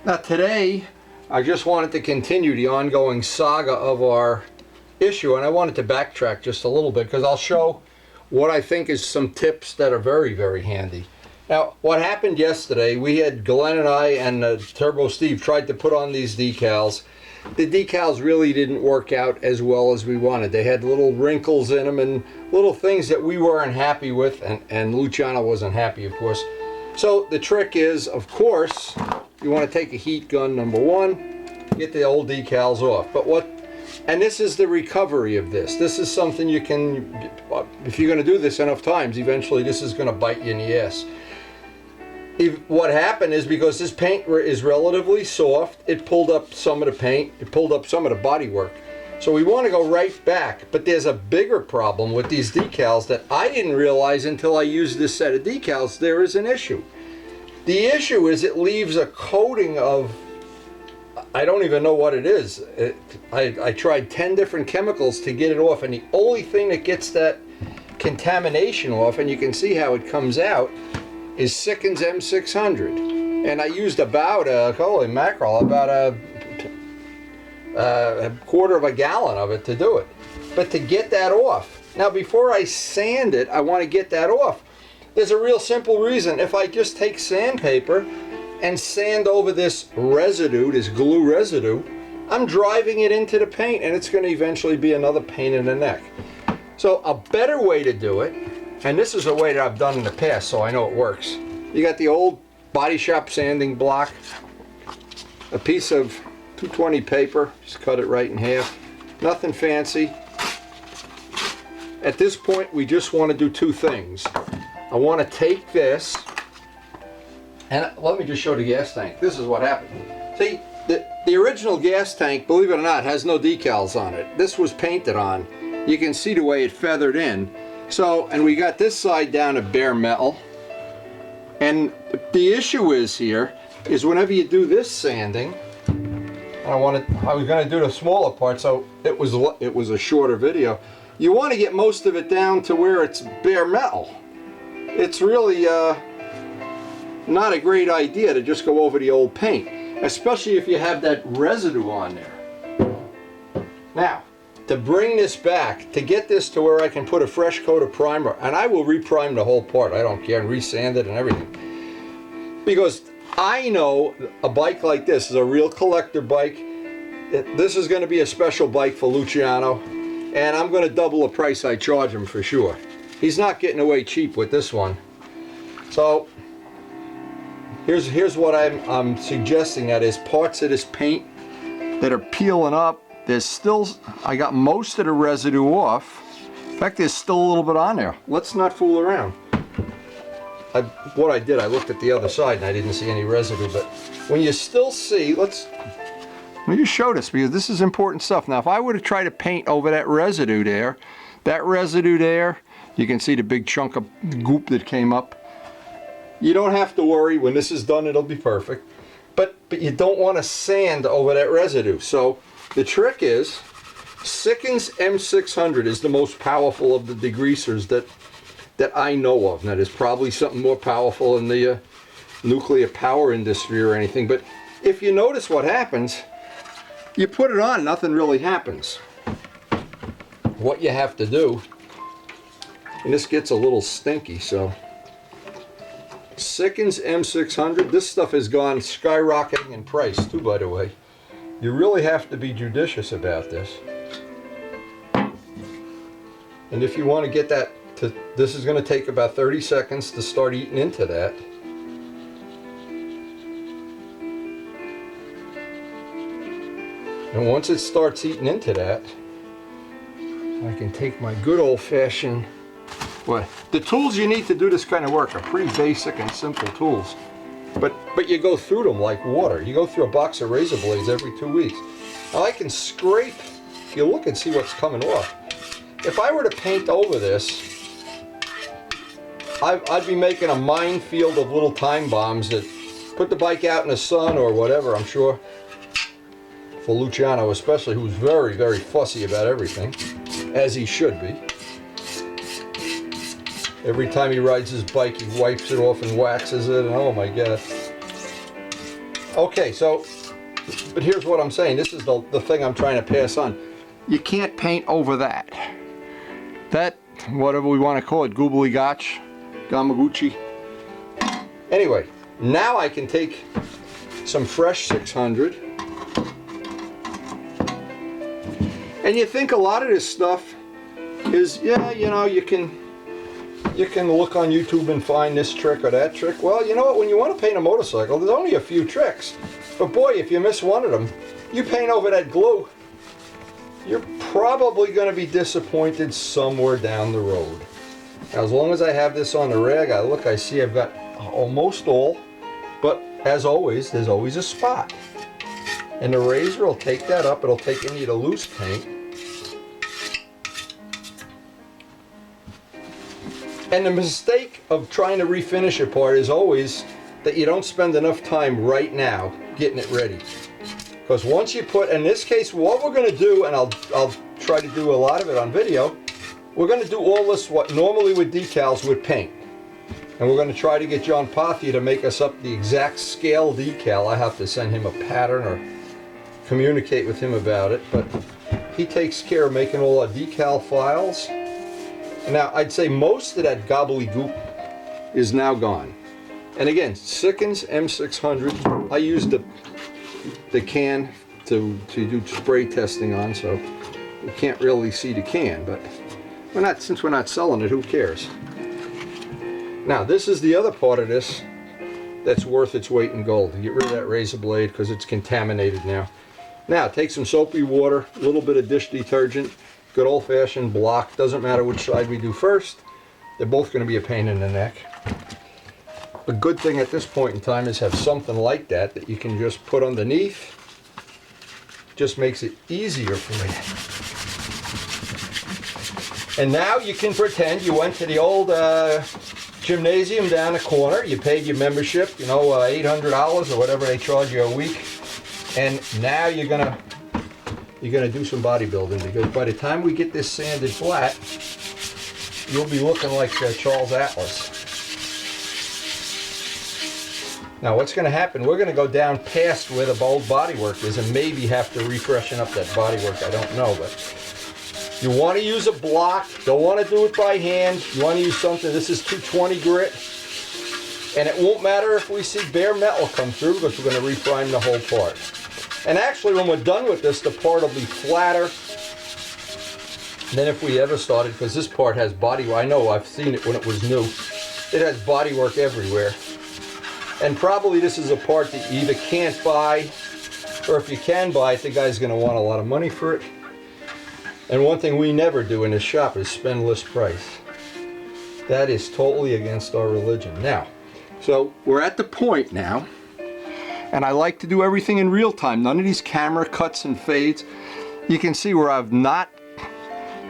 Now today, I just wanted to continue the ongoing saga of our issue, and I wanted to backtrack just a little bit because I'll show what I think is some tips that are very, very handy. Now, what happened yesterday, we had Glenn and I and Turbo Steve tried to put on these decals. The decals really didn't work out as well as we wanted. They had little wrinkles in them and little things that we weren't happy with, and Luciano wasn't happy, of course. So the trick is, of course, you want to take a heat gun, number one, get the old decals off. And this is the recovery of this. This is something you can, if you're going to do this enough times, eventually this is going to bite you in the ass. What happened is, because this paint is relatively soft, it pulled up some of the paint, it pulled up some of the bodywork. So we want to go right back, but there's a bigger problem with these decals that I didn't realize until I used this set of decals. There is an issue. The issue is it leaves a coating of, I don't even know what it is. I tried 10 different chemicals to get it off, and the only thing that gets that contamination off, and you can see how it comes out, is Sikkens M600. And I used about, holy mackerel, about a quarter of a gallon of it to do it. But to get that off, now before I sand it, I want to get that off. There's a real simple reason. If I just take sandpaper and sand over this residue, this glue residue, I'm driving it into the paint, and it's going to eventually be another pain in the neck. So a better way to do it, and this is a way that I've done in the past, so I know it works. You got the old body shop sanding block, a piece of 220 paper, just cut it right in half. Nothing fancy. At this point, we just want to do two things. I want to take this, and let me just show the gas tank. This is what happened. See, the original gas tank, believe it or not, has no decals on it. This was painted on. You can see the way it feathered in. So, and we got this side down to bare metal. And the issue is here, is whenever you do this sanding, and I was going to do the smaller part, so it was a shorter video. You want to get most of it down to where it's bare metal. It's really not a great idea to just go over the old paint, especially if you have that residue on there. Now, to bring this back, to get this to where I can put a fresh coat of primer, and I will reprime the whole part, I don't care, and resand it and everything. Because I know a bike like this is a real collector bike. This is going to be a special bike for Luciano, and I'm going to double the price I charge him for sure. He's not getting away cheap with this one. So here's what I'm suggesting. That is parts of this paint that are peeling up. There's still, I got most of the residue off. In fact, there's still a little bit on there. Let's not fool around. What I did, I looked at the other side and I didn't see any residue, but when you still see, let me just show this, because this is important stuff. Now, if I were to try to paint over that residue there, you can see the big chunk of goop that came up. You don't have to worry. When this is done, it'll be perfect. But you don't want to sand over that residue. So the trick is, Sikkens M600 is the most powerful of the degreasers that I know of. Now, there's probably something more powerful in the nuclear power industry or anything. But if you notice what happens, you put it on, nothing really happens. What you have to do, and this gets a little stinky, so Sikkens M600, this stuff has gone skyrocketing in price too, by the way. You really have to be judicious about this. And if you want to get that to, this is going to take about 30 seconds to start eating into that. And once it starts eating into that, I can take my good old-fashioned, well, the tools you need to do this kind of work are pretty basic and simple tools. But you go through them like water. You go through a box of razor blades every 2 weeks. Now I can scrape, if you look and see what's coming off. If I were to paint over this, I'd be making a minefield of little time bombs that put the bike out in the sun or whatever, I'm sure. For Luciano especially, who's very, very fussy about everything, as he should be. Every time he rides his bike, he wipes it off and waxes it, and oh my God. Okay, so, but here's what I'm saying. This is the thing I'm trying to pass on. You can't paint over that. That, whatever we want to call it, goobly gotch, gamaguchi. Anyway, now I can take some fresh 600. And you think a lot of this stuff is, yeah, you know, you can look on YouTube and find this trick or that trick. Well, you know what, when you want to paint a motorcycle, there's only a few tricks. But boy, if you miss one of them, you paint over that glue, you're probably going to be disappointed somewhere down the road. Now, as long as I have this on the rag, I see I've got almost all, but as always, there's always a spot. And the razor will take that up, it'll take any of the loose paint. And the mistake of trying to refinish a part is always that you don't spend enough time right now getting it ready. Because once you put, in this case, what we're going to do, and I'll try to do a lot of it on video, we're going to do all this what normally with decals with paint. And we're going to try to get John Pathia to make us up the exact scale decal. I have to send him a pattern or communicate with him about it, but he takes care of making all our decal files. Now, I'd say most of that gobbledygook is now gone. And again, Sikkens M600. I used the can to do spray testing on, so you can't really see the can, but since we're not selling it, who cares? Now, this is the other part of this that's worth its weight in gold. Get rid of that razor blade because it's contaminated now. Now, take some soapy water, a little bit of dish detergent, good old-fashioned block. Doesn't matter which side we do first. They're both going to be a pain in the neck. The good thing at this point in time is have something like that you can just put underneath. Just makes it easier for you. And now you can pretend you went to the old gymnasium down the corner. You paid your membership, you know, $800 or whatever they charge you a week. And now you're gonna do some bodybuilding, because by the time we get this sanded flat, you'll be looking like Charles Atlas. Now what's going to happen, we're going to go down past where the old bodywork is and maybe have to refreshen up that bodywork, I don't know, but you want to use a block, don't want to do it by hand, you want to use something, this is 220 grit, and it won't matter if we see bare metal come through because we're going to reprime the whole part. And actually when we're done with this, the part will be flatter than if we ever started, because this part has bodywork. I know, I've seen it when it was new. It has bodywork everywhere. And probably this is a part that you either can't buy, or if you can buy it, the guy's going to want a lot of money for it. And one thing we never do in this shop is spend list price. That is totally against our religion. Now, so we're at the point now, and I like to do everything in real time. None of these camera cuts and fades. You can see where I've not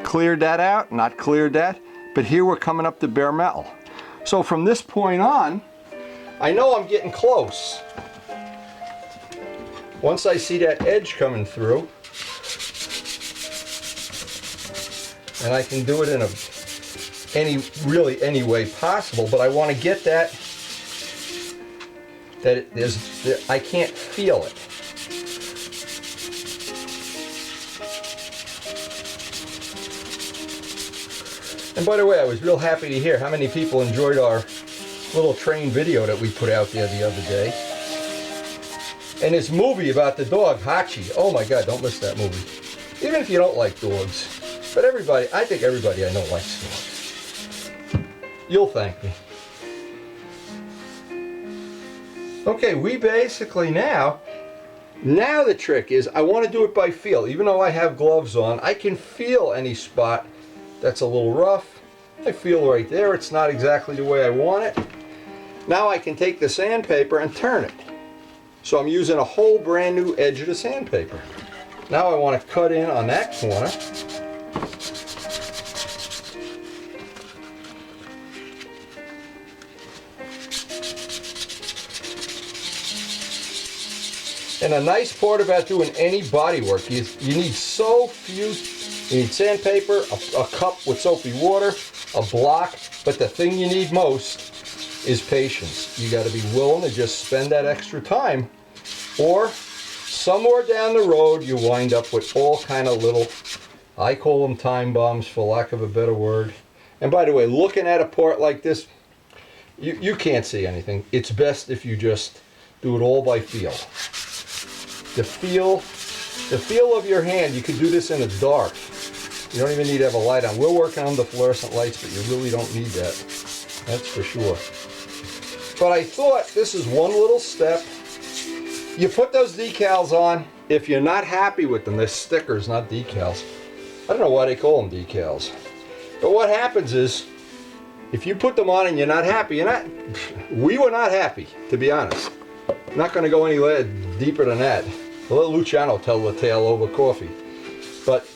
cleared that out, not cleared that, but here we're coming up to bare metal. So from this point on, I know I'm getting close. Once I see that edge coming through, and I can do it in any way possible, but I want to get that I can't feel it. And by the way, I was real happy to hear how many people enjoyed our little train video that we put out there the other day. And this movie about the dog, Hachi. Oh my God, don't miss that movie. Even if you don't like dogs. But everybody, I think everybody I know likes dogs. You'll thank me. Okay, we basically now the trick is I want to do it by feel. Even though I have gloves on, I can feel any spot that's a little rough. I feel right there, it's not exactly the way I want it. Now I can take the sandpaper and turn it. So I'm using a whole brand new edge of the sandpaper. Now I want to cut in on that corner. And a nice part about doing any body work is you need so few. You need sandpaper, a cup with soapy water, a block, but the thing you need most is patience. You got to be willing to just spend that extra time Or somewhere down the road you wind up with all kind of little, I call them time bombs for lack of a better word. And by the way, looking at a part like this, you can't see anything. It's best if you just do it all by feel. The feel of your hand, you can do this in the dark. You don't even need to have a light on. We're working on the fluorescent lights, but you really don't need that. That's for sure. But I thought this is one little step. You put those decals on. If you're not happy with them, they're stickers, not decals. I don't know why they call them decals. But what happens is, if you put them on and you're not happy, we were not happy, to be honest. I'm not going to go any deeper than that. I'll let Luciano tell the tale over coffee. But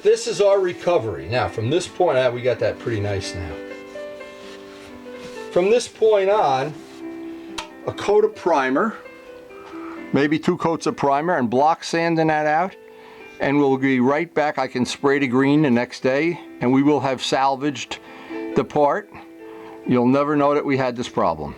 this is our recovery. Now, from this point out, we got that pretty nice now. From this point on, a coat of primer, maybe 2 coats of primer, and block sanding that out. And we'll be right back. I can spray the green the next day, and we will have salvaged the part. You'll never know that we had this problem.